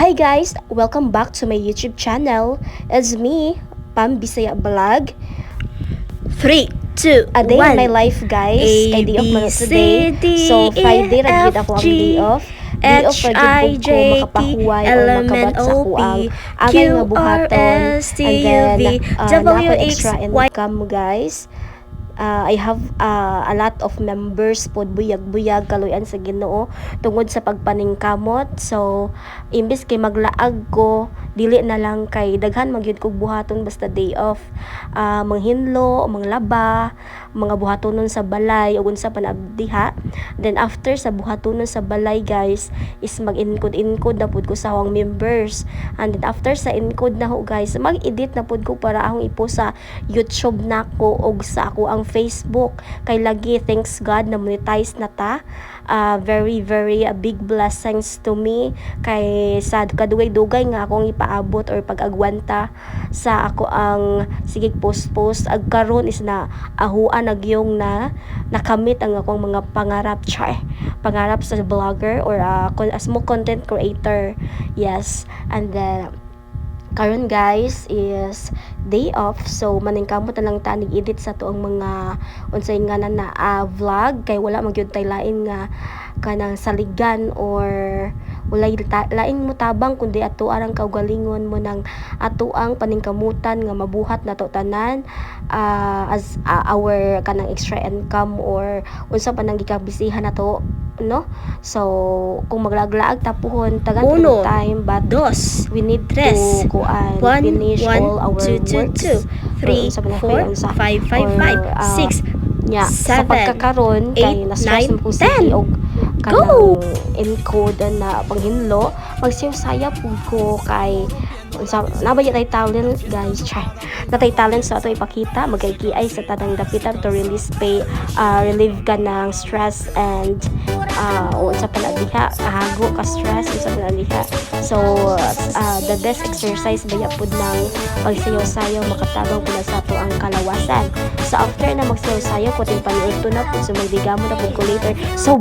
Hi guys, welcome back to my YouTube channel. It's me, Pam Bisaya Vlog. 3, 2, A day 1. in my life guys. Kay day off man today. So Friday ra gyud ako ang day off. Day off ra gyud ko makapahuway or makabat sa ako ang angay nga buhaton. And then na ako extra income guys. I have a lot of members pod buyag-buyag kaluyan sa Ginoo tungod sa pagpaningkamot. So imbes kay maglaag ko, dili na lang kay daghan magyud kog buhaton basta day off. Manghinlo, manglaba, mga buhatonon sa balay ug unsa pa naabdiha. Then after sa buhatonon sa balay guys is mag-incode na pud ko sa akong members. And then after sa encode na ho guys, mag-edit na pud ko para akong ipost sa YouTube nako og sa ako ang Facebook. Kay lagi thanks God na monetize na ta. Very big blessings to me kay sa kadugay-dugay nga akong ipaabot or pag-agwanta sa ako ang sige post ag karon is na ahuan nagyong na nakamit ang akong mga pangarap pangarap sa vlogger or as mo content creator. Yes, and then karon guys is day off, so maningkamot na lang ta edit sa tuong mga unsay nga na vlog kay wala magyud tay lain nga kanang saligan or walay lain mo tabang kundi ato arang kaugalingon mo ng ato ang paningkamutan nga mabuhat nato tanan as our kanang extra income or unsa pa nang gikabisihan nato, no? So kung maglaglaag tapuhon tagan time but we need to finish all our works. 3, 4, 5, 5, 5, 6, sa pagkakaroon kay na-stress mo po sige og kanang encode na panghinlo magsiyo-saya po ko kay nabaya tay talent guys natay talent sa ato ipakita magkay-kiay sa tanang dapitan to relieve ka ng stress and unsa pa na diha kahago ka stress unsa pa na diha. So the best exercise baya pud ng pagsayaw-sayaw makatabang pud sa ato ang kalawasan. So after na magsayaw-sayaw puting paniudto na pud so magdigamo na pud ko later. So